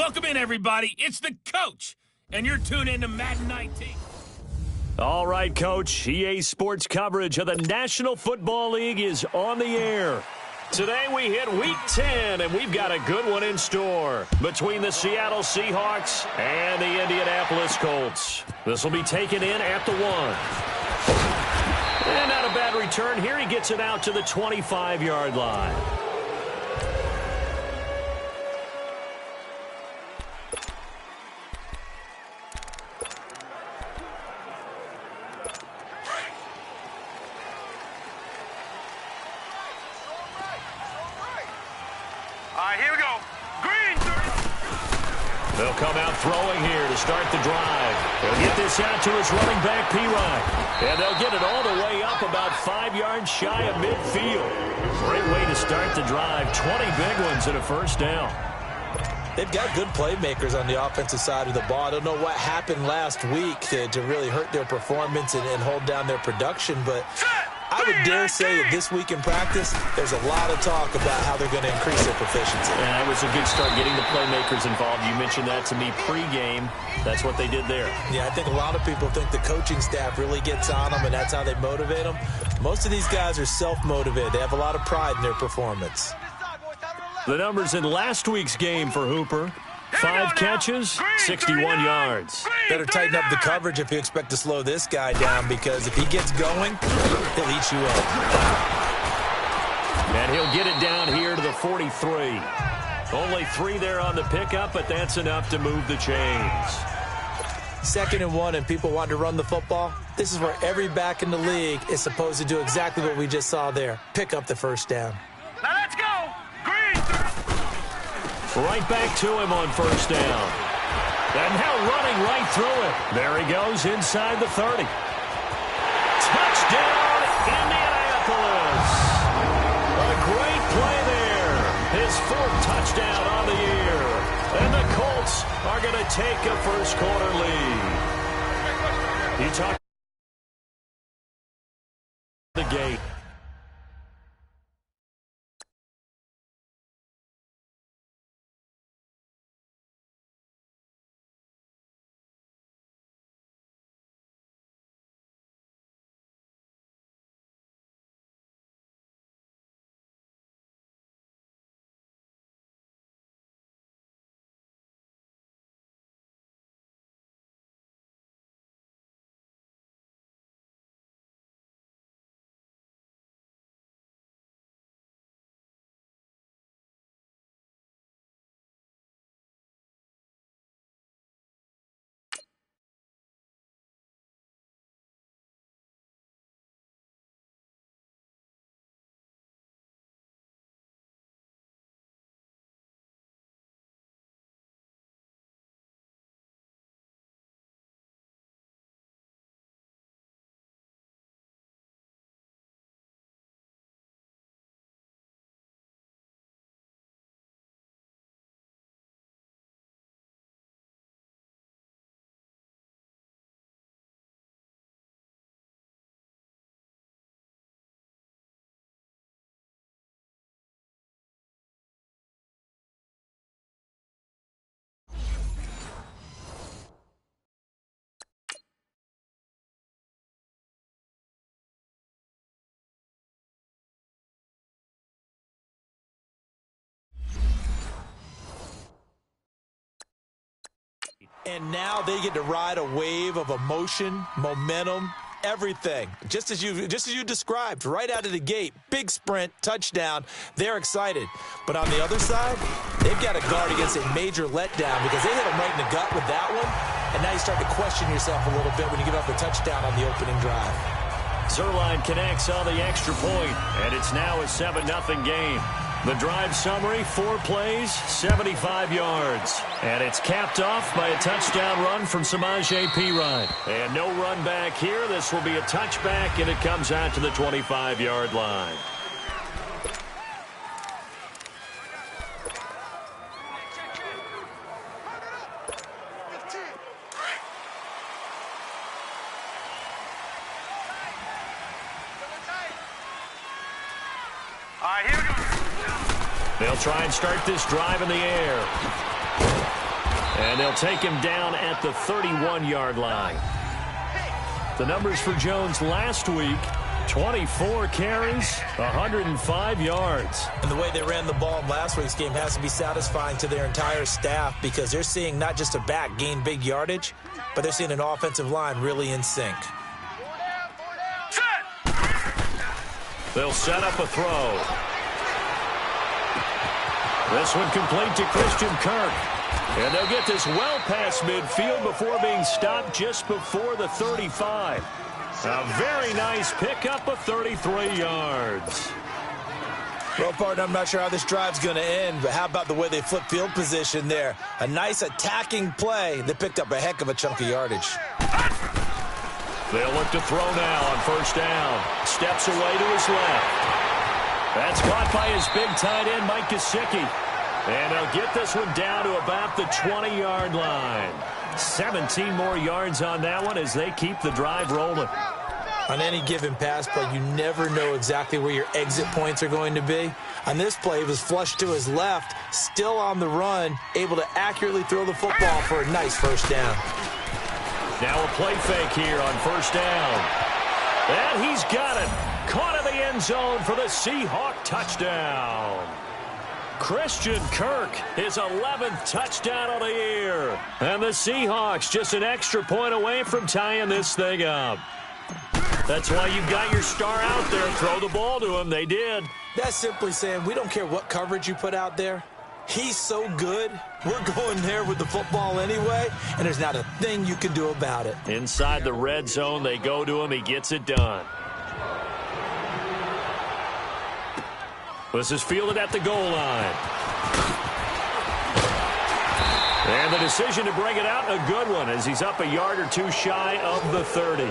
Welcome in, everybody. It's the coach, and you're tuned in to Madden 19. All right, Coach. EA Sports coverage of the National Football League is on the air. Today we hit Week 10, and we've got a good one in store between the Seattle Seahawks and the Indianapolis Colts. This will be taken in at the 1. And not a bad return here. He gets it out to the 25-yard line. They'll come out throwing here to start the drive. They'll get this out to his running back, P-Ryan. And they'll get it all the way up about 5 yards shy of midfield. Great way to start the drive. 20 big ones and a first down. They've got good playmakers on the offensive side of the ball. I don't know what happened last week to really hurt their performance and hold down their production, but I would dare say that this week in practice, there's a lot of talk about how they're going to increase their proficiency. And that was a good start getting the playmakers involved. You mentioned that to me pregame. That's what they did there. Yeah, I think a lot of people think the coaching staff really gets on them, and that's how they motivate them. Most of these guys are self-motivated. They have a lot of pride in their performance. The numbers in last week's game for Hooper. 5 catches, 61 yards. Better tighten up the coverage if you expect to slow this guy down, because if he gets going, he'll eat you up. And he'll get it down here to the 43. Only 3 there on the pickup, but that's enough to move the chains. 2nd and 1, and people want to run the football. This is where every back in the league is supposed to do exactly what we just saw there. Pick up the first down. Now let's go. Right back to him on first down. And now running right through it. There he goes inside the 30. Touchdown, Indianapolis. A great play there. His 4th touchdown on the year. And the Colts are going to take a first-quarter lead. He talked the gate. And now they get to ride a wave of emotion, momentum, everything. Just as you described, right out of the gate, big sprint, touchdown. They're excited. But on the other side, they've got to guard against a major letdown because they hit them right in the gut with that one. And now you start to question yourself a little bit when you give up a touchdown on the opening drive. Zerline connects on the extra point, and it's now a 7-0 game. The drive summary, 4 plays, 75 yards. And it's capped off by a touchdown run from Samaje Perine. And no run back here. This will be a touchback, and it comes out to the 25-yard line. All right, here we go. They'll try and start this drive in the air. And they'll take him down at the 31-yard line. The numbers for Jones last week, 24 carries, 105 yards. And the way they ran the ball in last week's game has to be satisfying to their entire staff because they're seeing not just a back gain big yardage, but they're seeing an offensive line really in sync. They'll set up a throw. This one complete to Christian Kirk. And they'll get this well past midfield before being stopped just before the 35. A very nice pickup of 33 yards. Well, partner, I'm not sure how this drive's going to end, but how about the way they flip field position there? A nice attacking play that picked up a heck of a chunk of yardage. They'll look to throw now on first down. Steps away to his left. That's caught by his big tight end, Mike Gesicki. And they'll get this one down to about the 20-yard line. 17 more yards on that one as they keep the drive rolling. On any given pass play, you never know exactly where your exit points are going to be. On this play, it was flushed to his left, still on the run, able to accurately throw the football for a nice first down. Now a play fake here on first down. And he's got it. Caught in the end zone for the Seahawk touchdown. Christian Kirk, his 11th touchdown of the year. And the Seahawks just an extra point away from tying this thing up. That's why you got your star out there. Throw the ball to him. They did. That's simply saying we don't care what coverage you put out there. He's so good. We're going there with the football anyway, and there's not a thing you can do about it. Inside the red zone, they go to him. He gets it done. This is fielded at the goal line. And the decision to bring it out, a good one, as he's up a yard or two shy of the 30.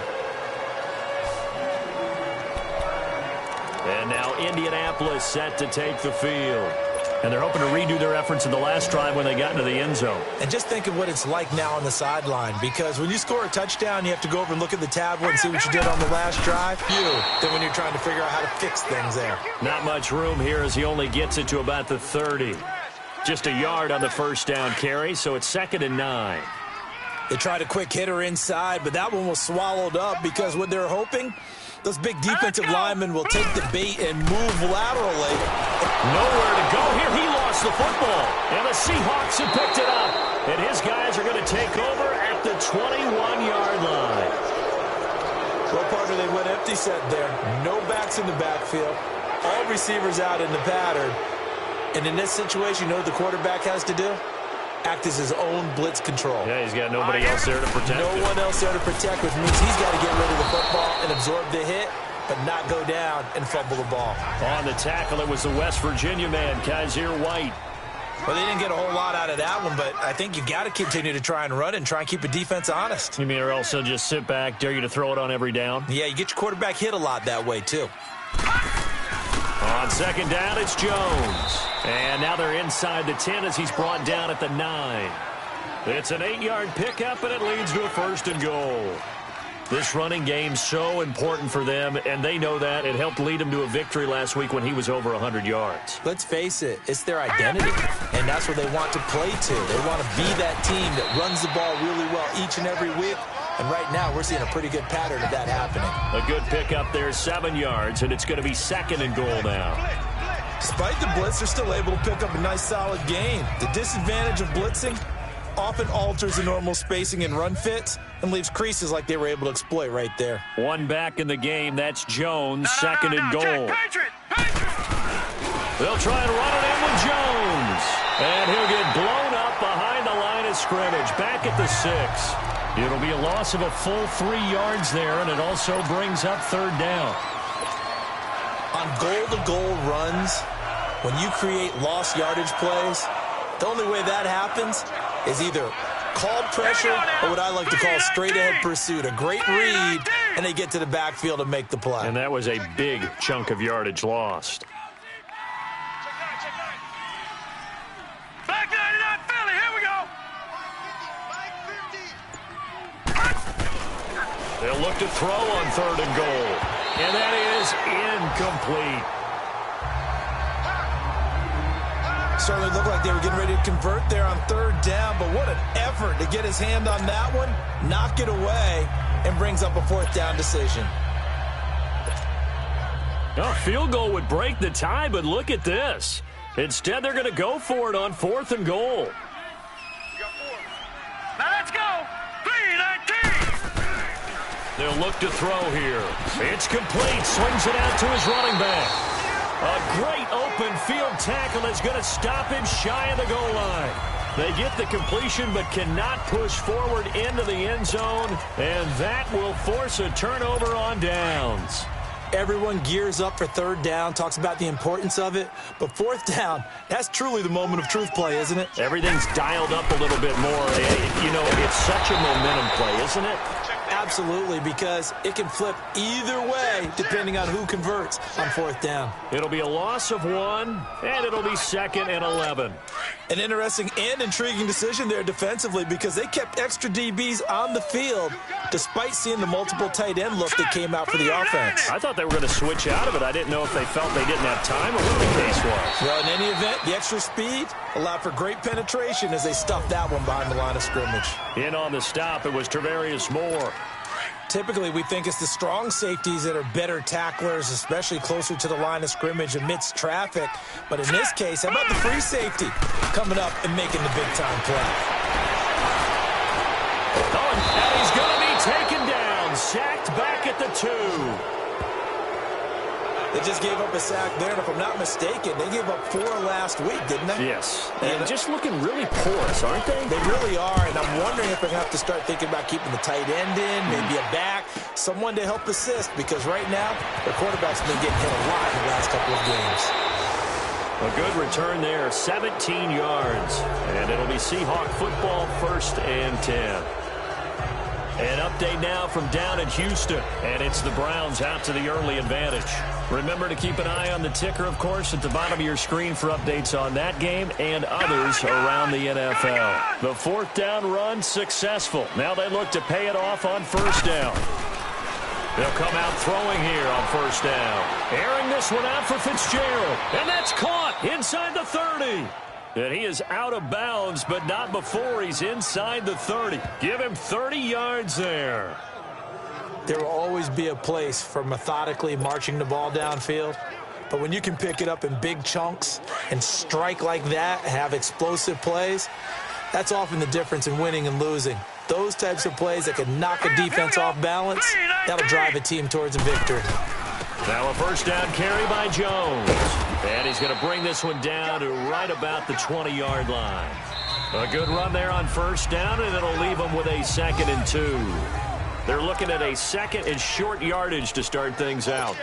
And now Indianapolis set to take the field. And they're hoping to redo their efforts in the last drive when they got into the end zone. And just think of what it's like now on the sideline, because when you score a touchdown, you have to go over and look at the tablet and see what you did on the last drive. Then when you're trying to figure out how to fix things there. Not much room here as he only gets it to about the 30. Just a yard on the first down carry, so it's 2nd and 9. They tried a quick hitter inside, but that one was swallowed up because what they're hoping, those big defensive linemen will take the bait and move laterally. Nowhere to go here. He lost the football. And the Seahawks have picked it up. And his guys are going to take over at the 21-yard line. Well, partner, they went empty set there. No backs in the backfield. All receivers out in the pattern. And in this situation, you know what the quarterback has to do? Act as his own blitz control. Yeah, he's got nobody else there to protect him. No one else there to protect, which means he's got to get rid of the football and absorb the hit, but not go down and fumble the ball. On the tackle, it was the West Virginia man, Kaiser White. Well, they didn't get a whole lot out of that one, but I think you got to continue to try and run and try and keep a defense honest. You mean, or else they'll just sit back, dare you to throw it on every down? Yeah, you get your quarterback hit a lot that way, too. On second down, it's Jones. And now they're inside the 10 as he's brought down at the 9. It's an 8-yard pickup, and it leads to a 1st and goal. This running game's so important for them, and they know that. It helped lead them to a victory last week when he was over 100 yards. Let's face it, it's their identity, and that's what they want to play to. They want to be that team that runs the ball really well each and every week, and right now we're seeing a pretty good pattern of that happening. A good pickup there, 7 yards, and it's going to be 2nd and goal now. Despite the blitz, they're still able to pick up a nice, solid gain. The disadvantage of blitzing often alters the normal spacing and run fits and leaves creases like they were able to exploit right there. One back in the game. That's Jones, 2nd and goal. They'll try and run it in with Jones. And he'll get blown up behind the line of scrimmage. Back at the 6. It'll be a loss of a full 3 yards there, and it also brings up 3rd down. On goal-to-goal runs, when you create lost yardage plays, the only way that happens is either called pressure or what I like to call straight-ahead pursuit. A great read, and they get to the backfield and make the play. And that was a big chunk of yardage lost. Back 99 Philly, here we go. They'll look to throw on 3rd and goal. And that is incomplete. Certainly looked like they were getting ready to convert there on third down, but what an effort to get his hand on that one, knock it away, and brings up a fourth down decision. A field goal would break the tie, but look at this. Instead, they're going to go for it on 4th and goal. Now let's go. 3-19. They'll look to throw here. It's complete. Swings it out to his running back. A great open field tackle is going to stop him shy of the goal line. They get the completion but cannot push forward into the end zone, and that will force a turnover on downs. Everyone gears up for third down, talks about the importance of it. But fourth down, that's truly the moment of truth play, isn't it? Everything's dialed up a little bit more. You know, it's such a momentum play, isn't it? Absolutely, because it can flip either way depending on who converts on fourth down. It'll be a loss of 1, and it'll be 2nd and 11. An interesting and intriguing decision there defensively because they kept extra DBs on the field despite seeing the multiple tight end look that came out for the offense. I thought they were going to switch out of it. I didn't know if they felt they didn't have time or what the case was. Well, in any event, the extra speed allowed for great penetration as they stuffed that one behind the line of scrimmage. In on the stop, it was Travarius Moore. Typically, we think it's the strong safeties that are better tacklers, especially closer to the line of scrimmage amidst traffic. But in this case, how about the free safety coming up and making the big-time play? Oh, and he's going to be taken down, sacked back at the 2. They just gave up a sack there, and if I'm not mistaken, they gave up 4 last week, didn't they? Yes. And just looking really porous, aren't they? They really are, and I'm wondering if they're going to have to start thinking about keeping the tight end in, maybe a back, someone to help assist, because right now, their quarterback's been getting hit a lot in the last couple of games. A good return there, 17 yards. And it'll be Seahawk football, 1st and 10. An update now from down in Houston, and it's the Browns out to the early advantage. Remember to keep an eye on the ticker, of course, at the bottom of your screen for updates on that game and others around the NFL. The 4th down run successful. Now they look to pay it off on 1st down. They'll come out throwing here on 1st down. Airing this one out for Fitzgerald, and that's caught inside the 30. And he is out of bounds, but not before he's inside the 30. Give him 30 yards there. There will always be a place for methodically marching the ball downfield. But when you can pick it up in big chunks and strike like that, have explosive plays, that's often the difference in winning and losing. Those types of plays that can knock a defense off balance, that'll drive a team towards a victory. Now a 1st down carry by Jones. And he's going to bring this one down to right about the 20-yard line. A good run there on 1st down, and it'll leave them with a 2nd and 2. They're looking at a 2nd and short yardage to start things out.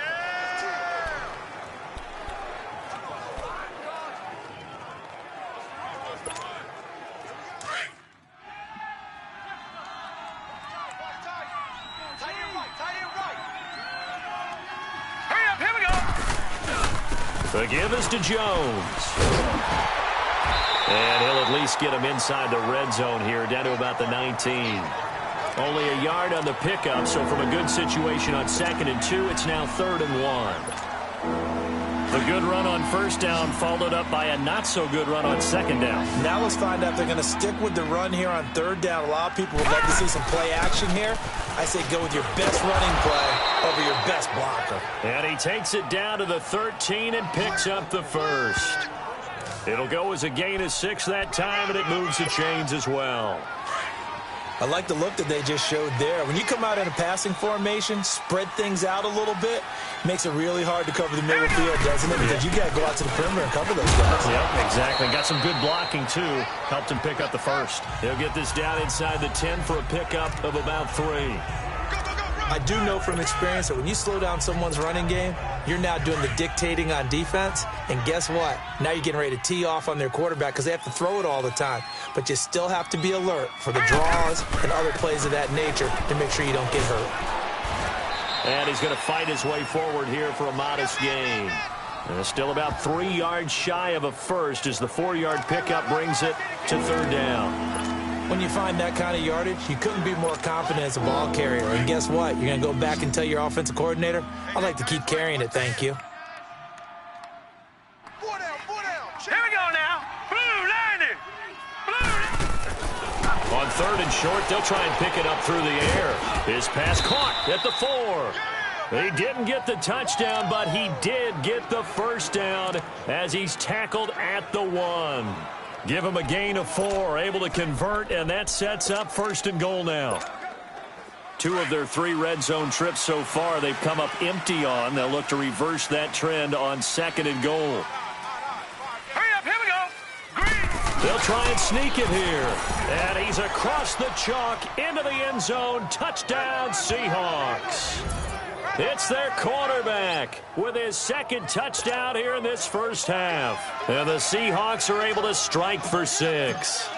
The give is to Jones. And he'll at least get him inside the red zone here, down to about the 19. Only a yard on the pickup, so from a good situation on 2nd and 2, it's now 3rd and 1. The good run on 1st down followed up by a not-so-good run on 2nd down. Now let's find out if they're going to stick with the run here on 3rd down. A lot of people would like to see some play action here. I say go with your best running play over your best blocker. And he takes it down to the 13 and picks up the 1st. It'll go as a gain of 6 that time, and it moves the chains as well. I like the look that they just showed there. When you come out in a passing formation, spread things out a little bit, makes it really hard to cover the middle field, doesn't it? Because you got to go out to the perimeter and cover those guys. Yep, exactly. Got some good blocking, too. Helped him pick up the 1st. He'll get this down inside the 10 for a pickup of about 3. I do know from experience that when you slow down someone's running game, you're now doing the dictating on defense. And guess what? Now you're getting ready to tee off on their quarterback because they have to throw it all the time. But you still have to be alert for the draws and other plays of that nature to make sure you don't get hurt. And he's going to fight his way forward here for a modest gain. And still about 3 yards shy of a 1st as the 4-yard pickup brings it to 3rd down. When you find that kind of yardage, you couldn't be more confident as a ball carrier. And guess what? You're going to go back and tell your offensive coordinator, I'd like to keep carrying it, thank you. Here we go now. third and short. They'll try and pick it up through the air. His pass caught at the 4. He didn't get the touchdown, but he did get the first down as he's tackled at the 1. Give him a gain of 4, able to convert, and that sets up first and goal now. 2 of their 3 red zone trips so far they've come up empty on. They'll look to reverse that trend on second and goal. Hurry up, here we go. Green. They'll try and sneak it here. And he's across the chalk into the end zone. Touchdown, Seahawks. It's their quarterback with his second touchdown here in this first half. And the Seahawks are able to strike for 6.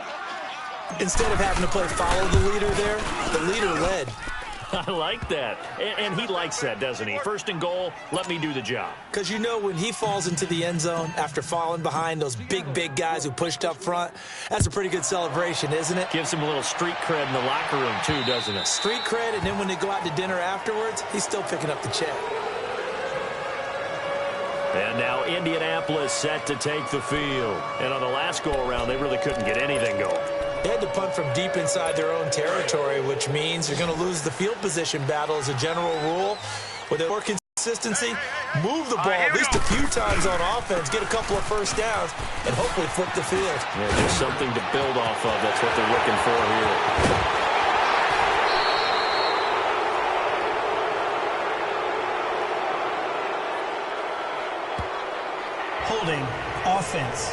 Instead of having to play follow the leader there, the leader led. I like that. And he likes that, doesn't he? First and goal, let me do the job. Because you know when he falls into the end zone after falling behind those big guys who pushed up front, that's a pretty good celebration, isn't it? Gives him a little street cred in the locker room, too, doesn't it? Street cred, and then when they go out to dinner afterwards, he's still picking up the check. And now Indianapolis set to take the field. And on the last go-around, they really couldn't get anything going. They had to punt from deep inside their own territory, which means you're going to lose the field position battle as a general rule. With more consistency, move the ball at least a few times on offense, get a couple of first downs, and hopefully flip the field. Yeah, just something to build off of. That's what they're looking for here. Holding offense.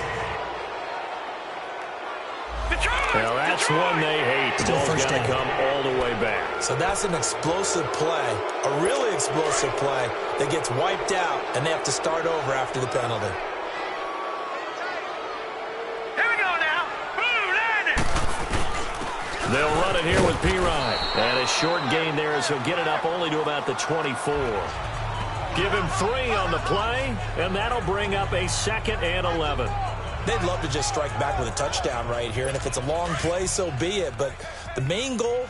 Well, that's one they hate. Ball's got to come all the way back. So that's an explosive play, a really explosive play that gets wiped out, and they have to start over after the penalty. Here we go now. Blue landing. They'll run it here with P-Ryan. And a short gain there as he'll get it up only to about the 24. Give him 3 on the play, and that'll bring up a 2nd and 11. They'd love to just strike back with a touchdown right here, and if it's a long play, so be it. But the main goal,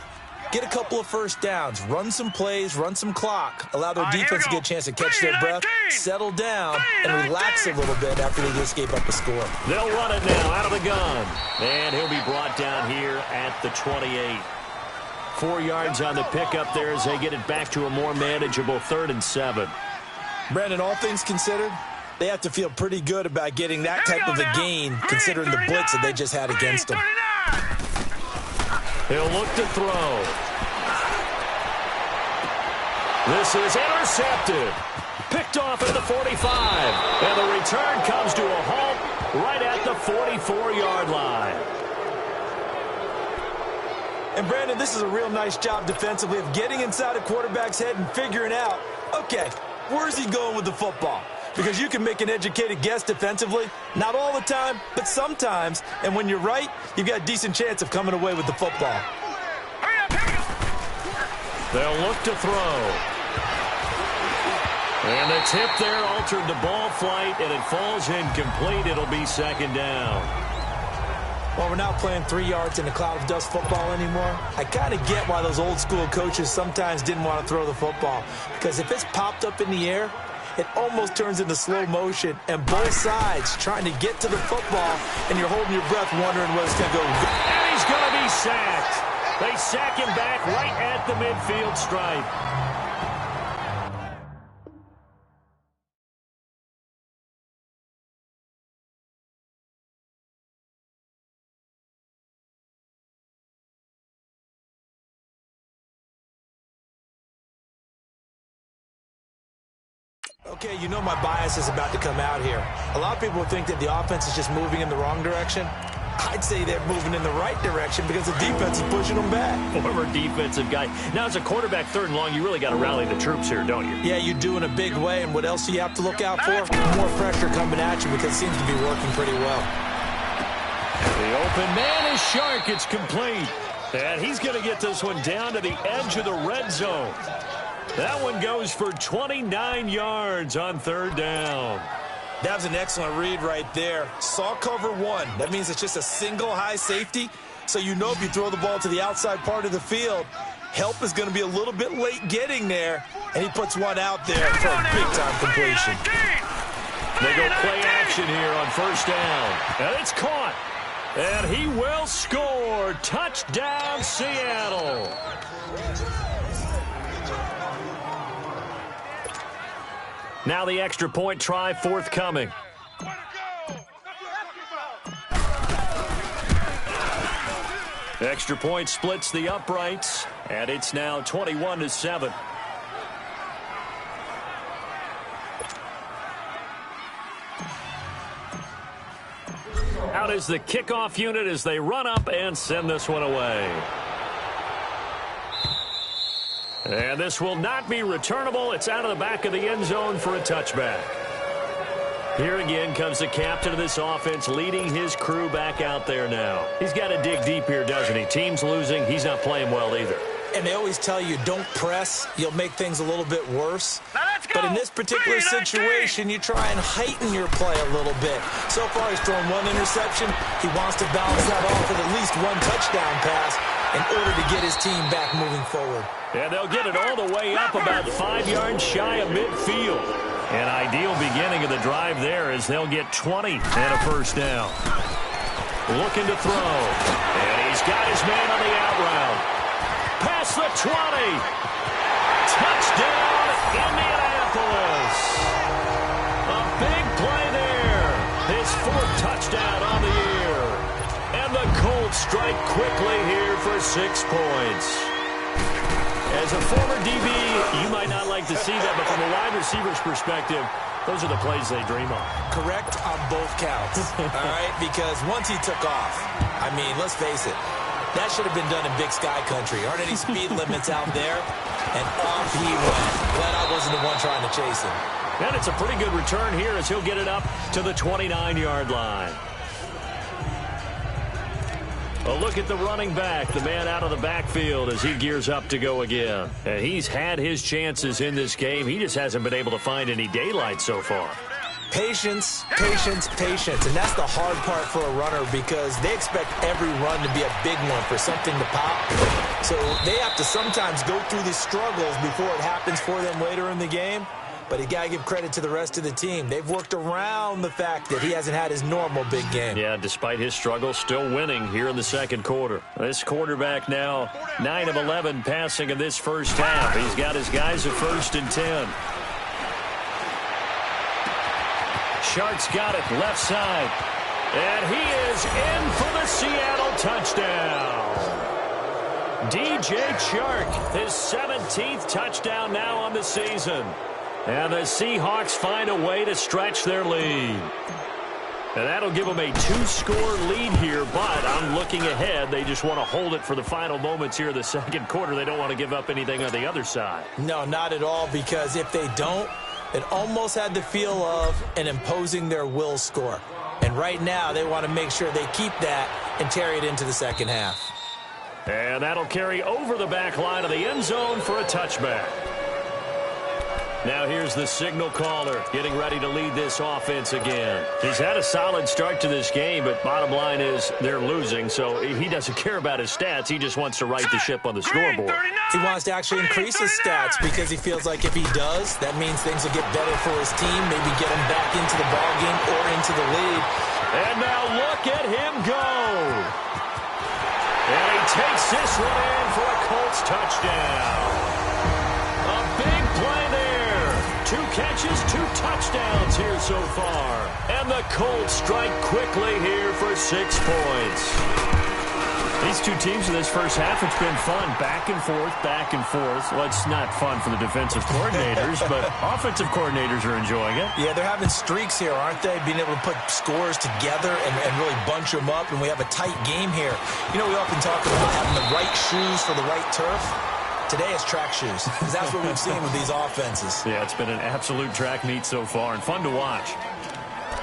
get a couple of first downs, run some plays, run some clock, allow their defense to get a chance to catch their breath, settle down, and relax a little bit after they just gave up a score. They'll run it now out of the gun, and he'll be brought down here at the 28. 4 yards on the pickup there as they get it back to a more manageable 3rd and 7. Brandon, all things considered, they have to feel pretty good about getting that type of a gain considering the blitz that they just had against them. He'll look to throw. This is intercepted. Picked off at the 45. And the return comes to a halt right at the 44-yard line. And, Brandon, this is a real nice job defensively of getting inside a quarterback's head and figuring out, okay, where's he going with the football? Because you can make an educated guess defensively, not all the time, but sometimes. And when you're right, you've got a decent chance of coming away with the football. They'll look to throw. And the tip there altered the ball flight, and it falls incomplete. It'll be 2nd down. Well, we're not playing 3 yards in a cloud of dust football anymore. I kind of get why those old school coaches sometimes didn't want to throw the football. Because if it's popped up in the air, it almost turns into slow motion, and both sides trying to get to the football, and you're holding your breath wondering where it's going to go. And he's going to be sacked. They sack him back right at the midfield stripe. Okay, you know my bias is about to come out here. A lot of people think that the offense is just moving in the wrong direction. I'd say they're moving in the right direction because the defense is pushing them back. Former defensive guy. Now, as a quarterback 3rd and long, you really got to rally the troops here, don't you? Yeah, you do in a big way. And what else do you have to look out for? More pressure coming at you because it seems to be working pretty well. The open man is Shark. It's complete. And he's going to get this one down to the edge of the red zone. That one goes for 29 yards on 3rd down. That was an excellent read right there. Saw cover 1. That means it's just a single high safety. So you know if you throw the ball to the outside part of the field, help is going to be a little bit late getting there. And he puts one out there for a big-time completion. They go play action here on 1st down. And it's caught. And he will score. Touchdown, Seattle. Now the extra point try forthcoming. Extra point splits the uprights, and it's now 21-7. Out is the kickoff unit as they run up and send this one away. And this will not be returnable. It's out of the back of the end zone for a touchback. Here again comes the captain of this offense leading his crew back out there now. He's got to dig deep here, doesn't he? Team's losing. He's not playing well either. And they always tell you, don't press. You'll make things a little bit worse. But in this particular situation, you try and heighten your play a little bit. So far, he's thrown one interception. He wants to balance that off with at least one touchdown pass in order to get his team back moving forward. And they'll get it all the way up about 5 yards shy of midfield. An ideal beginning of the drive there as they'll get 20 and a first down. Looking to throw. And he's got his man on the out route. Past the 20. Touchdown, Indianapolis. A big play there. His fourth touchdown on the year. And the Colts strike quickly here for 6 points. As a former DB, you might not like to see that, but from a wide receiver's perspective, those are the plays they dream of. Correct on both counts, all right? Because once he took off, I mean, let's face it, that should have been done in Big Sky Country. Aren't any speed limits out there? And off he went. Glad I wasn't the one trying to chase him. And it's a pretty good return here as he'll get it up to the 29-yard line. A look at the running back, the man out of the backfield as he gears up to go again. And he's had his chances in this game. He just hasn't been able to find any daylight so far. Patience, patience, patience. And that's the hard part for a runner because they expect every run to be a big one for something to pop. So they have to sometimes go through these struggles before it happens for them later in the game. But you got to give credit to the rest of the team. They've worked around the fact that he hasn't had his normal big game. Yeah, despite his struggles, still winning here in the second quarter. This quarterback now 9 of 11 passing in this first half. He's got his guys at 1st and 10. Shark's got it left side. And he is in for the Seattle touchdown. DJ Chark, his 17th touchdown now on the season. And the Seahawks find a way to stretch their lead. And that'll give them a 2-score lead here, but I'm looking ahead. They just want to hold it for the final moments here of the second quarter. They don't want to give up anything on the other side. No, not at all, because if they don't, it almost had the feel of an imposing their will score. And right now, they want to make sure they keep that and carry it into the second half. And that'll carry over the back line of the end zone for a touchback. Now here's the signal caller getting ready to lead this offense again. He's had a solid start to this game, but bottom line is they're losing, so he doesn't care about his stats. He just wants to right the ship on the scoreboard. He wants to actually increase his stats because he feels like if he does, that means things will get better for his team, maybe get him back into the ballgame or into the lead. And now look at him go. And he takes this one in for a Colts touchdown. A big play there. 2 catches, 2 touchdowns here so far. And the Colts strike quickly here for 6 points. These two teams in this first half, it's been fun. Back and forth, back and forth. Well, it's not fun for the defensive coordinators, but offensive coordinators are enjoying it. Yeah, they're having streaks here, aren't they? Being able to put scores together and really bunch them up, and we have a tight game here. You know, we often talk about having the right shoes for the right turf. Today it's track shoes, because that's what we've seen with these offenses. Yeah, it's been an absolute track meet so far, and fun to watch.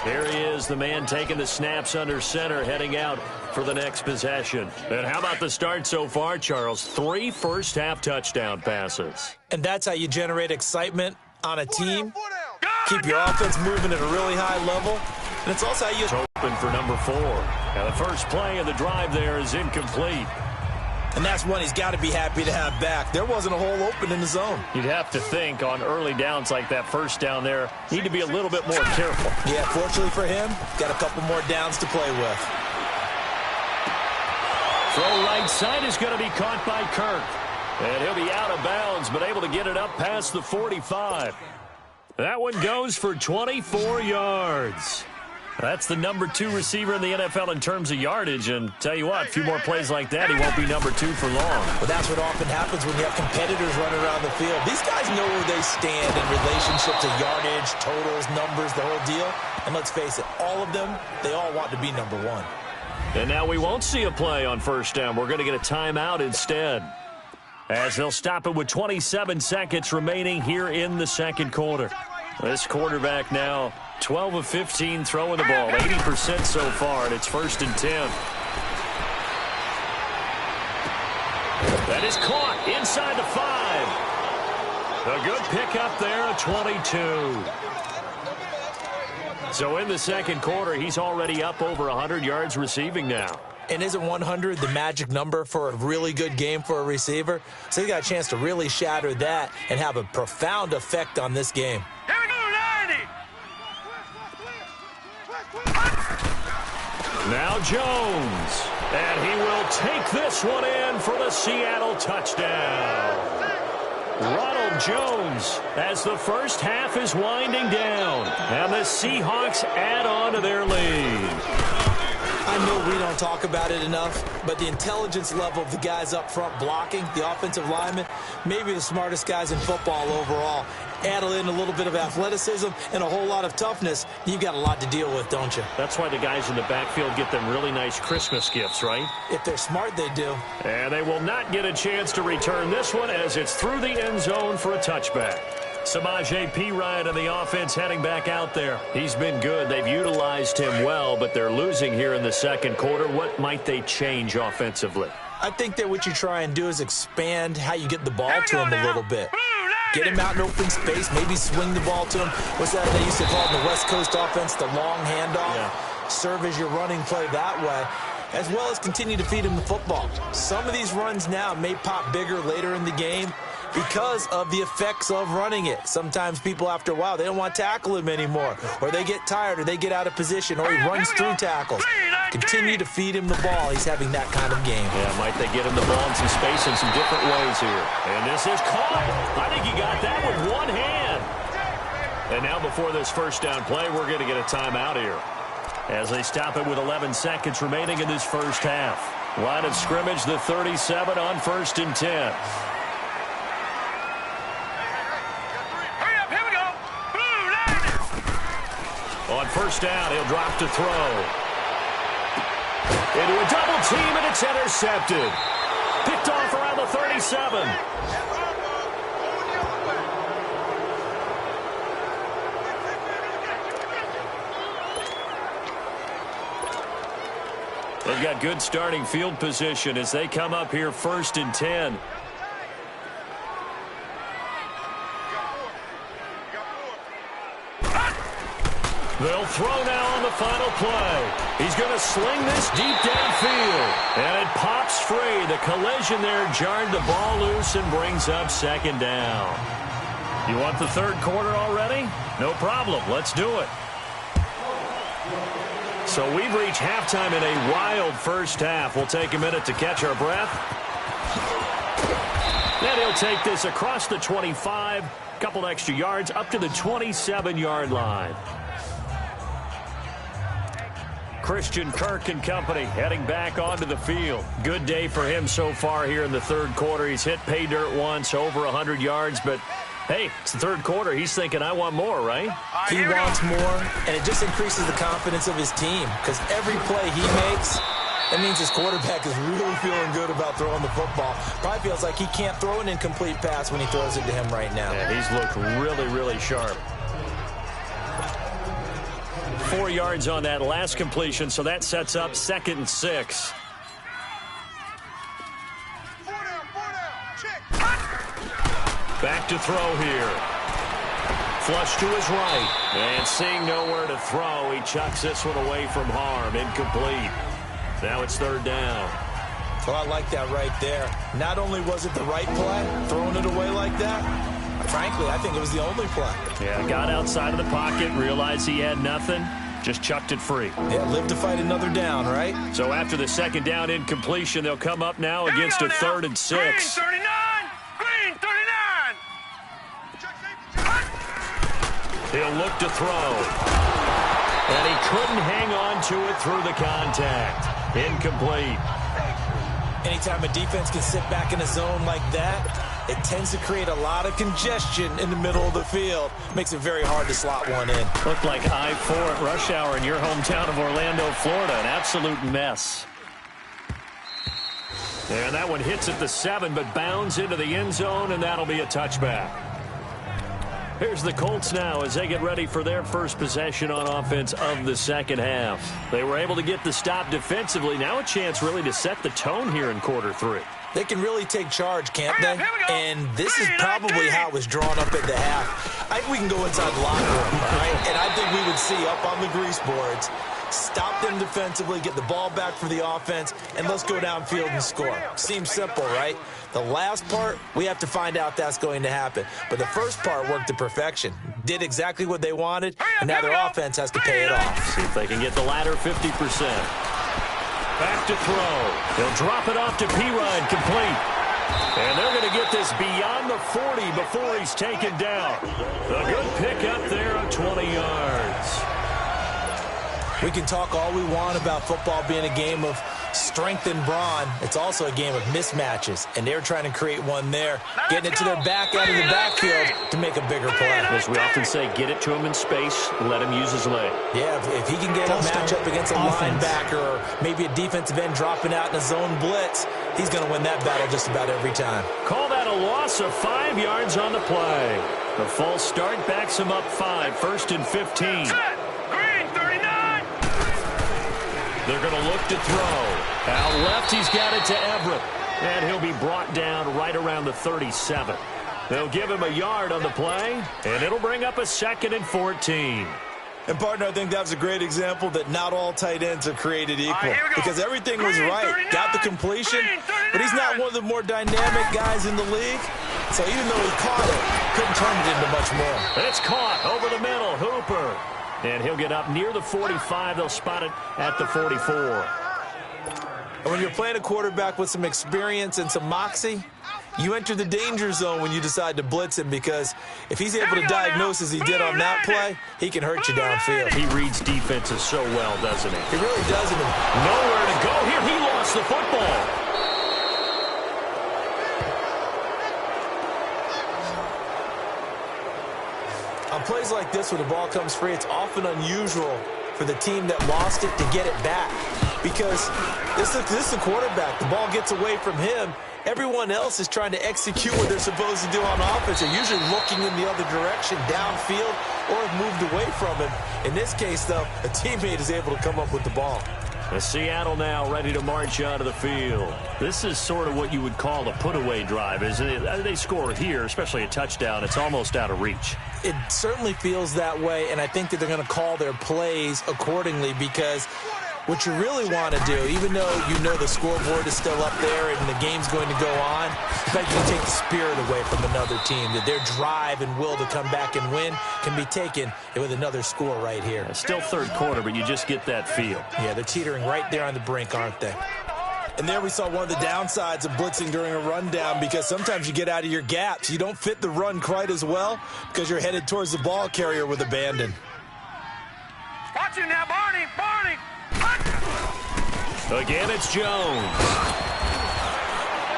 Here he is, the man taking the snaps under center, heading out for the next possession. And how about the start so far, Charles? 3 first-half touchdown passes. And that's how you generate excitement on a team. Keep your offense moving at a really high level. And it's also how you... Open for number 4. Now the first play of the drive there is incomplete. And that's one he's got to be happy to have back. There wasn't a hole open in the zone. You'd have to think on early downs like that first down there, need to be a little bit more careful. Yeah, fortunately for him, got a couple more downs to play with. Throw right side is going to be caught by Kirk. And he'll be out of bounds, but able to get it up past the 45. That one goes for 24 yards. That's the number 2 receiver in the NFL in terms of yardage. And tell you what, a few more plays like that, he won't be number 2 for long. Well, that's what often happens when you have competitors running around the field. These guys know where they stand in relationship to yardage, totals, numbers, the whole deal. And let's face it, all of them, they all want to be number 1. And now we won't see a play on first down. We're going to get a timeout instead, as they'll stop it with 27 seconds remaining here in the second quarter. This quarterback now 12 of 15 throwing the ball, 80% so far, and it's 1st and 10. That is caught inside the 5. A good pickup there, a 22. So in the second quarter, he's already up over 100 yards receiving now. And isn't 100 the magic number for a really good game for a receiver? So he got a chance to really shatter that and have a profound effect on this game. Now Jones, and he will take this one in for the Seattle touchdown. Ronald Jones, as the first half is winding down, and the Seahawks add on to their lead. I know we don't talk about it enough, but the intelligence level of the guys up front blocking, the offensive linemen, maybe the smartest guys in football overall. Add in a little bit of athleticism and a whole lot of toughness, you've got a lot to deal with, don't you? That's why the guys in the backfield get them really nice Christmas gifts, right? If they're smart, they do. And they will not get a chance to return this one as it's through the end zone for a touchback. Samaje Perine and the offense heading back out there. He's been good. They've utilized him well, but they're losing here in the second quarter. What might they change offensively? I think that what you try and do is expand how you get the ball to him a little bit. Get him out in open space, maybe swing the ball to him. What's that they used to call in the West Coast offense, the long handoff? Yeah. Serve as your running play that way, as well as continue to feed him the football. Some of these runs now may pop bigger later in the game because of the effects of running it. Sometimes people, after a while, they don't want to tackle him anymore, or they get tired, or they get out of position, or he runs through tackles. Continue to feed him the ball. He's having that kind of game. Yeah, might they get him the ball in some space in some different ways here. And this is caught. I think he got that with one hand. And now before this first down play, we're going to get a timeout here, as they stop it with 11 seconds remaining in this first half. Line of scrimmage, the 37 on 1st and 10. On first down, he'll drop to throw. Into a double team, and it's intercepted. Picked off around the 37. They've got good starting field position as they come up here 1st and 10. They'll throw now on the final play. He's going to sling this deep downfield. And it pops free. The collision there jarred the ball loose and brings up 2nd down. You want the third quarter already? No problem. Let's do it. So we've reached halftime in a wild first half. We'll take a minute to catch our breath. Then he'll take this across the 25, couple extra yards, up to the 27-yard line. Christian Kirk and company heading back onto the field. Good day for him so far here in the third quarter. He's hit pay dirt once, over 100 yards, but hey, it's the third quarter. He's thinking, I want more, right? He wants more, and it just increases the confidence of his team, because every play he makes, that means his quarterback is really feeling good about throwing the football. Probably feels like he can't throw an incomplete pass when he throws it to him right now. Yeah, he's looked really, really sharp. 4 yards on that last completion, so that sets up 2nd and 6. Back to throw here. Flush to his right. And seeing nowhere to throw, he chucks this one away from harm. Incomplete. Now it's 3rd down. Oh, I like that right there. Not only was it the right play, throwing it away like that, frankly, I think it was the only play. Yeah, got outside of the pocket, realized he had nothing, Just chucked it free. Yeah, live to fight another down, right? So after the second down incompletion, they'll come up now against a 3rd and 6. Green 39! Green 39! He'll look to throw. And he couldn't hang on to it through the contact. Incomplete. Anytime a defense can sit back in a zone like that, it tends to create a lot of congestion in the middle of the field. Makes it very hard to slot one in. Looked like I-4 at rush hour in your hometown of Orlando, Florida. An absolute mess. And that one hits at the 7, but bounds into the end zone, and that'll be a touchback. Here's the Colts now as they get ready for their first possession on offense of the second half. They were able to get the stop defensively. Now a chance really to set the tone here in quarter 3. They can really take charge, can't they? And this is probably how it was drawn up at the half. I think we can go inside the locker room, all right? And I think we would see up on the grease boards, stop them defensively, get the ball back for the offense, and let's go downfield and score. Seems simple, right? The last part, we have to find out that's going to happen. But the first part worked to perfection. Did exactly what they wanted, and now their offense has to pay it off. See if they can get the latter 50%. Back to throw. He'll drop it off to P-Ryan, complete. And they're going to get this beyond the 40 before he's taken down. A good pick up there of 20 yards. We can talk all we want about football being a game of strength and brawn. It's also a game of mismatches, and they're trying to create one there, getting it to their back out of the backfield to make a bigger play. As we often say, get it to him in space, let him use his leg. Yeah, if he can get a matchup against a linebacker or maybe a defensive end dropping out in a zone blitz, he's going to win that battle just about every time. Call that a loss of 5 yards on the play. The false start backs him up 5, 1st and 15. They're going to look to throw. Out left, he's got it to Everett. And he'll be brought down right around the 37. They'll give him a yard on the play, and it'll bring up a 2nd and 14. And, partner, I think that was a great example that not all tight ends are created equal. Because everything was right. Got the completion, but he's not one of the more dynamic guys in the league. So even though he caught it, couldn't turn it into much more. It's caught over the middle. Hooper. And he'll get up near the 45. They'll spot it at the 44. And when you're playing a quarterback with some experience and some moxie, you enter the danger zone when you decide to blitz him, because if he's able to diagnose as he did on that play, he can hurt you downfield. He reads defenses so well, doesn't he? He really does. Nowhere to go here. He lost the football. On plays like this where the ball comes free, it's often unusual for the team that lost it to get it back, because this is the quarterback. The ball gets away from him. Everyone else is trying to execute what they're supposed to do on offense. They're usually looking in the other direction, downfield, or have moved away from him. In this case, though, a teammate is able to come up with the ball. Seattle now ready to march out of the field. This is sort of what you would call a put-away drive, isn't it? They score here, especially a touchdown. It's almost out of reach. It certainly feels that way, and I think that they're going to call their plays accordingly, because what you really want to do, even though you know the scoreboard is still up there and the game's going to go on, but you can take the spirit away from another team, that their drive and will to come back and win can be taken with another score right here. Still third quarter, but you just get that feel. Yeah, they're teetering right there on the brink, aren't they? And there we saw one of the downsides of blitzing during a rundown, because sometimes you get out of your gaps. You don't fit the run quite as well because you're headed towards the ball carrier with abandon. Watch him now, Barney! Barney! Again, it's Jones.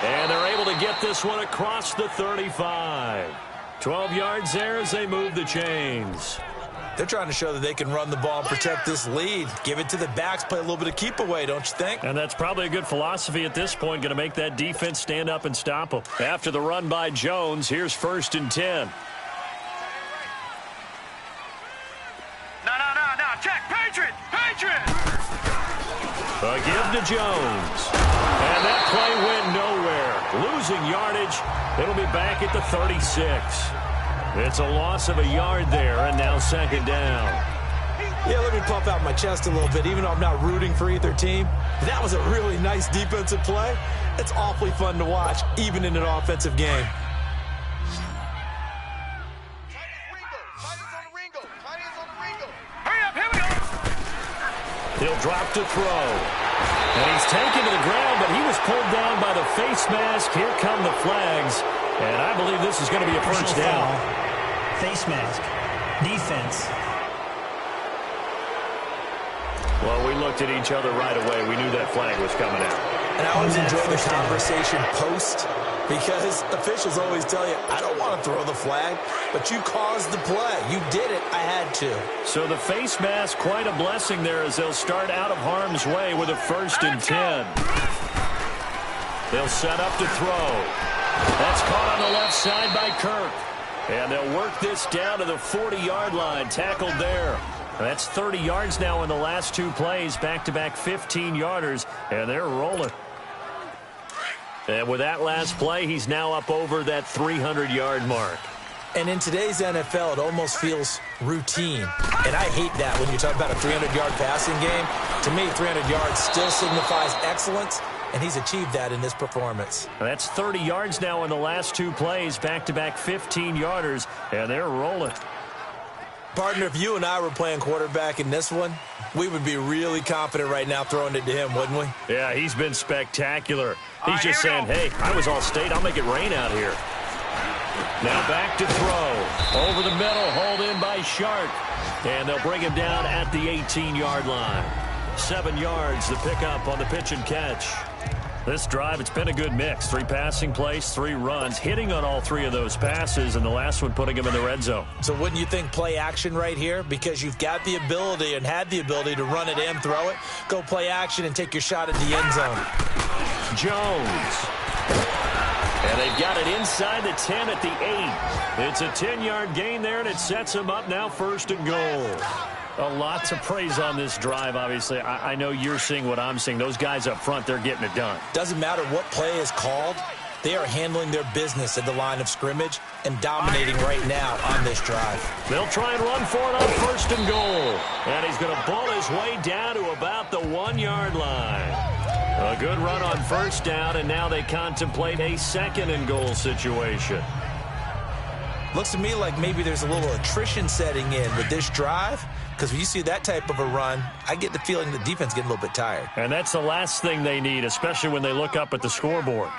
And they're able to get this one across the 35. 12 yards there as they move the chains. They're trying to show that they can run the ball and protect this lead. Give it to the backs, play a little bit of keep away, don't you think? And that's probably a good philosophy at this point, going to make that defense stand up and stop them. After the run by Jones, here's 1st and 10. No, check, Patriot! Patriot! A give to Jones. And that play went nowhere. Losing yardage. It'll be back at the 36. It's a loss of a yard there, and now 2nd down. Yeah, let me pump out my chest a little bit, even though I'm not rooting for either team. That was a really nice defensive play. It's awfully fun to watch, even in an offensive game. Hurry up, here we go! He'll drop to throw. And he's taken to the ground, but he was pulled down by the face mask. Here come the flags. And I believe this is going to be a first down. Face mask. Defense. Well, we looked at each other right away. We knew that flag was coming out. And I always enjoy the conversation post, because officials always tell you, I don't want to throw the flag, but you caused the play. You did it. I had to. So the face mask, quite a blessing there as they'll start out of harm's way with a 1st and 10. They'll set up to throw. That's caught on the left side by Kirk. And they'll work this down to the 40-yard line, tackled there. That's 30 yards now in the last 2 plays, back-to-back 15-yarders, and they're rolling. And with that last play, he's now up over that 300-yard mark. And in today's NFL, it almost feels routine. And I hate that when you talk about a 300-yard passing game. To me, 300 yards still signifies excellence, and he's achieved that in this performance. That's 30 yards now in the last 2 plays, back-to-back 15-yarders, and they're rolling. Partner, if you and I were playing quarterback in this one, we would be really confident right now throwing it to him, wouldn't we? Yeah, he's been spectacular. He's just saying, hey, I was all state. I'll make it rain out here. Now back to throw. Over the middle, hauled in by Shark. And they'll bring him down at the 18-yard line. 7 yards, the pickup on the pitch and catch. This drive, it's been a good mix. 3 passing plays, 3 runs, hitting on all 3 of those passes, and the last one putting him in the red zone. So wouldn't you think play action right here? Because you've got the ability and had the ability to run it in, throw it, go play action, and take your shot at the end zone. Jones. And they've got it inside the 10 at the 8. It's a 10-yard gain there, and it sets them up now 1st and goal. Lots of praise on this drive, obviously. I know you're seeing what I'm seeing. Those guys up front, they're getting it done. Doesn't matter what play is called. They are handling their business at the line of scrimmage and dominating right now on this drive. They'll try and run for it on 1st and goal. And he's going to ball his way down to about the 1-yard line. A good run on 1st down, and now they contemplate a 2nd and goal situation. Looks to me like maybe there's a little attrition setting in with this drive, because when you see that type of a run, I get the feeling the defense getting a little bit tired. And that's the last thing they need, especially when they look up at the scoreboard.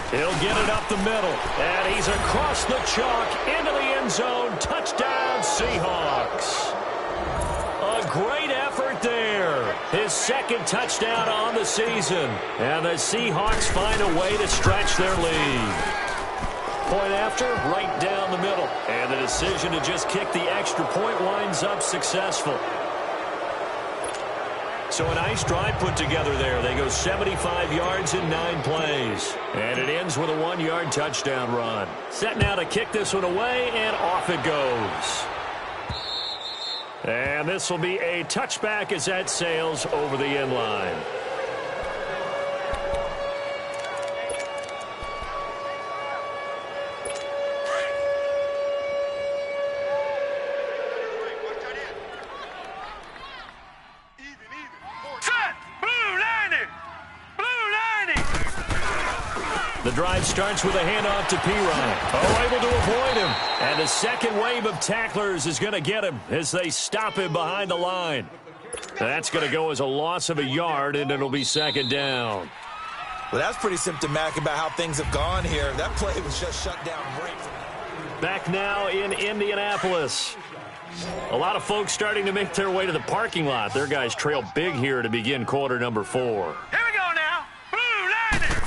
He'll get it up the middle, and he's across the chalk into the end zone. Touchdown, Seahawks. A great effort there. His 2nd touchdown on the season. And the Seahawks find a way to stretch their lead. Point after, right down the middle. And the decision to just kick the extra point winds up successful. So a nice drive put together there. They go 75 yards in 9 plays. And it ends with a 1-yard touchdown run. Set now to kick this one away, and off it goes. And this will be a touchback as that sails over the end line. The drive starts with a handoff to Pirine. Able to avoid him. And the second wave of tacklers is going to get him as they stop him behind the line. That's going to go as a loss of a yard, and it'll be 2nd down. Well, that's pretty symptomatic about how things have gone here. That play was just shut down great. Back now in Indianapolis. A lot of folks starting to make their way to the parking lot. Their guys trail big here to begin quarter number 4. Here we go now. Blue Lightning.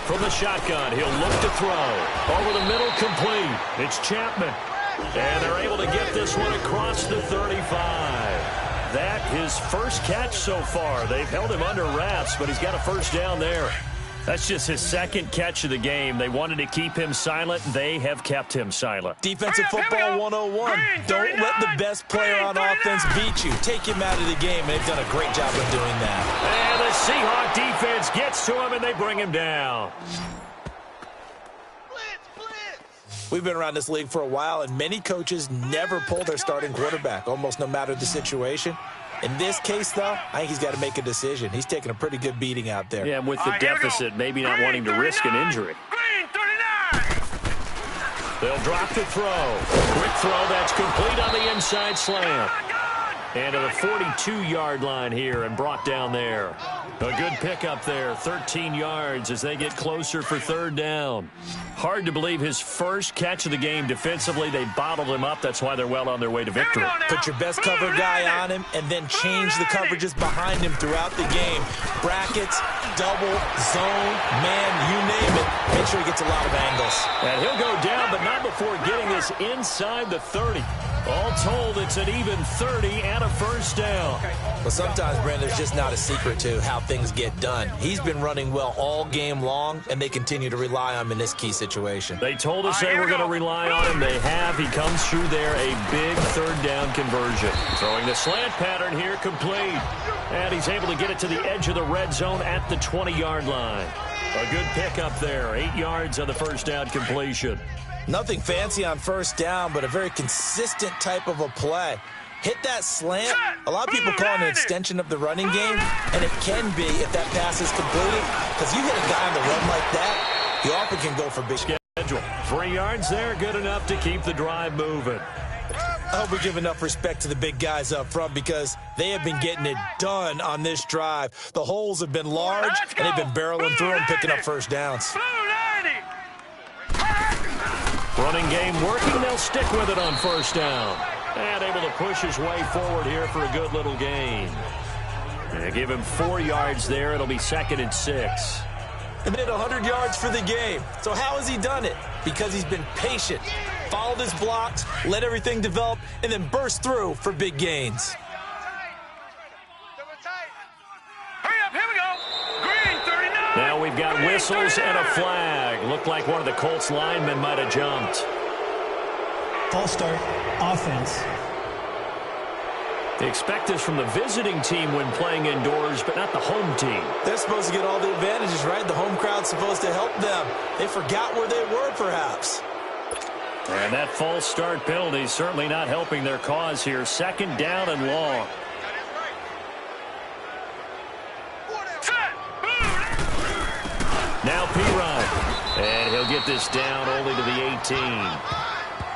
From the shotgun, he'll look to throw. Over the middle, complete. It's Chapman. And they're able to get this one across the 35. That his first catch so far. They've held him under wraps, but he's got a 1st down there. That's just his 2nd catch of the game. They wanted to keep him silent. They have kept him silent. Defensive football 101. Don't let the best player on offense beat you. Take him out of the game, and they've done a great job of doing that. And the Seahawk defense gets to him, and they bring him down. We've been around this league for a while, and many coaches never pull their starting quarterback, almost no matter the situation. In this case, though, I think he's got to make a decision. He's taking a pretty good beating out there. Yeah, with the deficit, maybe not wanting to risk an injury. They'll drop the throw. Quick throw that's complete on the inside slant. And to the 42-yard line here and brought down there. A good pickup there, 13 yards as they get closer for third down. Hard to believe his first catch of the game defensively. They bottled him up. That's why they're well on their way to victory. Put your best cover guy on him and then change the coverages behind him throughout the game. Brackets, double, zone, man, you name it. Make sure he gets a lot of angles. And he'll go down, but not before getting this inside the 30. All told, it's an even 30 and a first down. Well, sometimes, Brent, there's just not a secret to how things get done. He's been running well all game long, and they continue to rely on him in this key situation. They told us they were going to rely on him. They have. He comes through there, a big third down conversion. Throwing the slant pattern here, complete. And he's able to get it to the edge of the red zone at the 20-yard line. A good pickup there, 8 yards on the first down completion. Nothing fancy on first down, but a very consistent type of a play. Hit that slant. A lot of people call it an extension of the running game, and it can be if that pass is completed, because you hit a guy on the run like that, you often can go for big schedule. 3 yards there, good enough to keep the drive moving. I hope we give enough respect to the big guys up front because they have been getting it done on this drive. The holes have been large, and they've been barreling through and picking up first downs. Running game working. They'll stick with it on first down. And able to push his way forward here for a good little gain. And give him 4 yards there. It'll be 2nd and 6. And then 100 yards for the game. So how has he done it? Because he's been patient, followed his blocks, let everything develop, and then burst through for big gains. Now we've got whistles and a flag. Looked like one of the Colts linemen might have jumped. False start, offense. They expect this from the visiting team when playing indoors, but not the home team. They're supposed to get all the advantages, right? The home crowd's supposed to help them. They forgot where they were, perhaps. And that false start penalty certainly not helping their cause here. 2nd down and long. Now P-Ryan, and he'll get this down only to the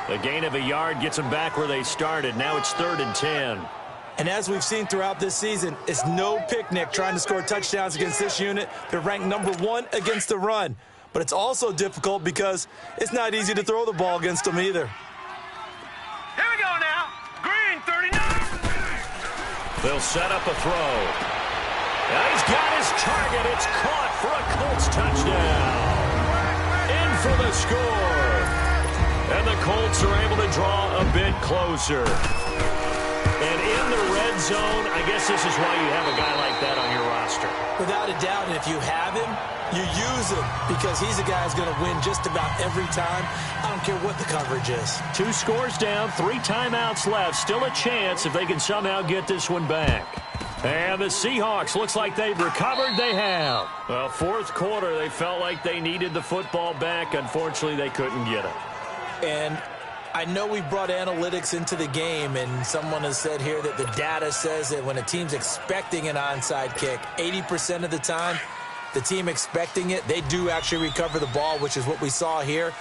18. A gain of a yard gets them back where they started. Now it's 3rd and 10. And as we've seen throughout this season, it's no picnic trying to score touchdowns against this unit. They're ranked number 1 against the run. But it's also difficult because it's not easy to throw the ball against them either. Here we go now. Green, 39. They'll set up a throw. Now he's got his target. It's caught for a Colts touchdown. In for the score. And the Colts are able to draw a bit closer. And in the red zone, I guess this is why you have a guy like that on your roster. Without a doubt, and if you have him, you use him because he's a guy who's going to win just about every time. I don't care what the coverage is. 2 scores down, 3 timeouts left. Still a chance if they can somehow get this one back. And the Seahawks, looks like they've recovered. They have. Well, 4th quarter, they felt like they needed the football back. Unfortunately, they couldn't get it. And I know we brought analytics into the game, and someone has said here that the data says that when a team's expecting an onside kick, 80% of the time, the team expecting it, they do actually recover the ball, which is what we saw here.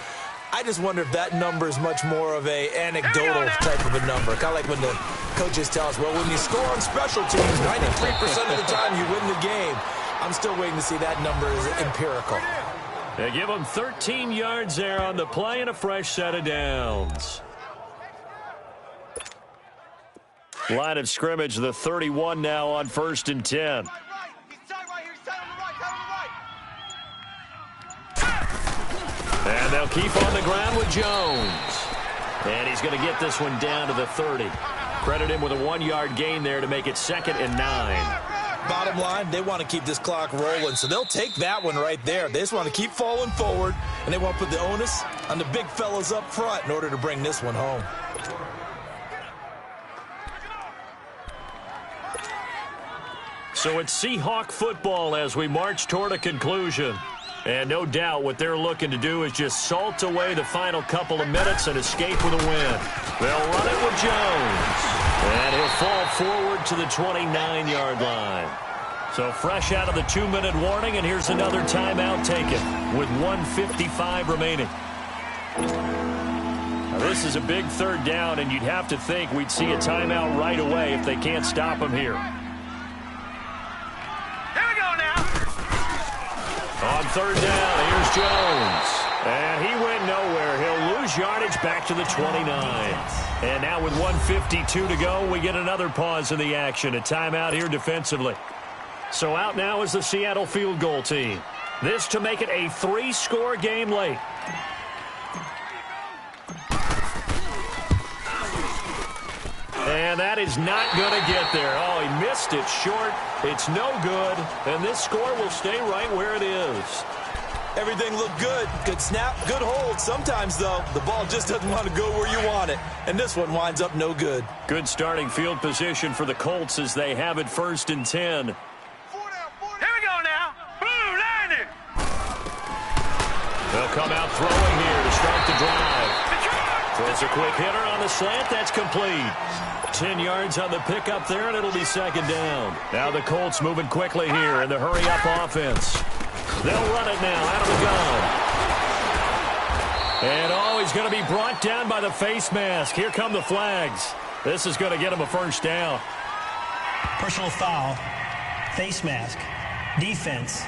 I just wonder if that number is much more of a anecdotal type of a number. Kind of like when the coaches tell us, well, when you score on special teams, 93% of the time you win the game. I'm still waiting to see that number is empirical. They give them 13 yards there on the play and a fresh set of downs. Line of scrimmage, the 31 now on 1st and 10. And they'll keep on the ground with Jones. And he's going to get this one down to the 30. Credit him with a 1-yard gain there to make it 2nd and 9. Bottom line, they want to keep this clock rolling, so they'll take that one right there. They just want to keep falling forward, and they want to put the onus on the big fellas up front in order to bring this one home. So it's Seahawk football as we march toward a conclusion. And no doubt what they're looking to do is just salt away the final couple of minutes and escape with a win. They'll run it with Jones. And he'll fall forward to the 29-yard line. So fresh out of the 2-minute warning, and here's another timeout taken with 1:55 remaining. Now, this is a big third down, and you'd have to think we'd see a timeout right away if they can't stop him here. Here we go now. On third down, here's Jones. And he went nowhere. He'll lose yardage back to the 29. And now with 1:52 to go, we get another pause in the action. A timeout here defensively. So out now is the Seattle field goal team. This to make it a 3-score game late. And that is not going to get there. Oh, he missed it short. It's no good. And this score will stay right where it is. Everything looked good. Good snap, good hold. Sometimes, though, the ball just doesn't want to go where you want it. And this one winds up no good. Good starting field position for the Colts as they have it 1st and 10. Here we go now. Blue line it. They'll come out throwing here to start the drive. Throws a quick hitter on the slant. That's complete. 10 yards on the pickup there, and it'll be 2nd down. Now the Colts moving quickly here in the hurry-up offense. They'll run it now out of the gun. And, oh, he's going to be brought down by the face mask. Here come the flags. This is going to get him a 1st down. Personal foul. Face mask. Defense.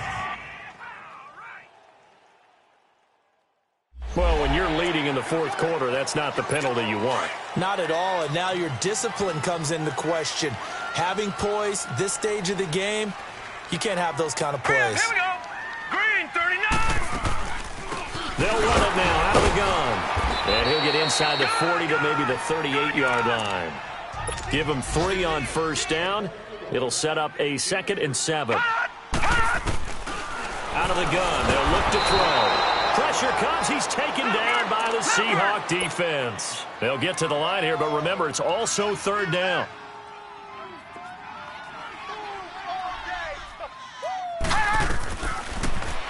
Well, when you're leading in the 4th quarter, that's not the penalty you want. Not at all, and now your discipline comes into question. Having poise this stage of the game, you can't have those kind of plays. Here we go. Green 39. They'll run it now out of the gun. And he'll get inside the 40 to maybe the 38-yard line. Give him 3 on 1st down. It'll set up a 2nd and 7. Out of the gun. They'll look to throw. Pressure comes. He's taken down by the Seahawk defense. They'll get to the line here, but remember, it's also 3rd down.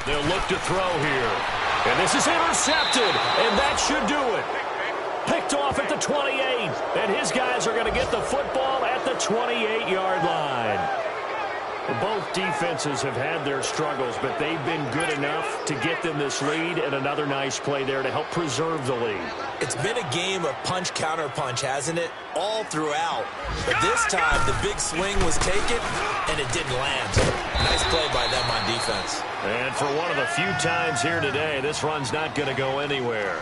They'll look to throw here. And this is intercepted, and that should do it. Picked off at the 28, and his guys are going to get the football at the 28-yard line. Both defenses have had their struggles, but they've been good enough to get them this lead, and another nice play there to help preserve the lead. It's been a game of punch-counter-punch, hasn't it? All throughout. But this time, the big swing was taken, and it didn't land. Nice play by them on defense. And for one of the few times here today, this run's not going to go anywhere.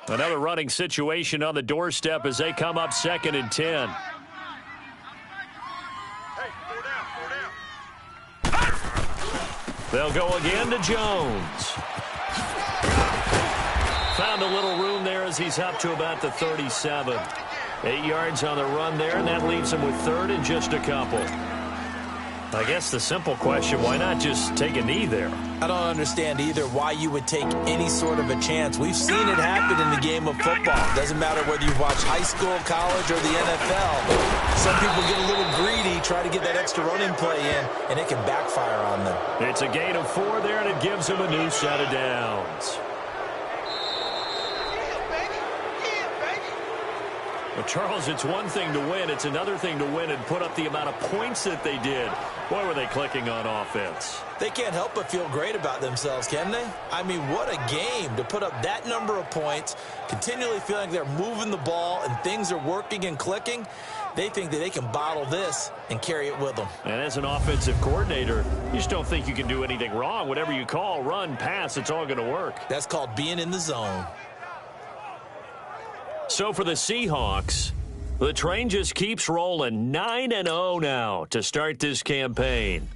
Another running situation on the doorstep as they come up 2nd and 10. They'll go again to Jones. Found a little room there as he's up to about the 37. 8 yards on the run there, and that leaves him with 3rd and just a couple. I guess the simple question, why not just take a knee there? I don't understand either why you would take any sort of a chance. We've seen it happen in the game of football. Doesn't matter whether you watch high school, college, or the NFL. Some people get a little greedy, try to get that extra running play in, and it can backfire on them. It's a gain of 4 there, and it gives him a new set of downs. Well, Charles, it's one thing to win. It's another thing to win and put up the amount of points that they did. Boy, were they clicking on offense. They can't help but feel great about themselves, can they? I mean, what a game to put up that number of points, continually feeling they're moving the ball and things are working and clicking. They think that they can bottle this and carry it with them. And as an offensive coordinator, you just don't think you can do anything wrong. Whatever you call, run, pass, it's all going to work. That's called being in the zone. So for the Seahawks, the train just keeps rolling 9-0 now to start this campaign.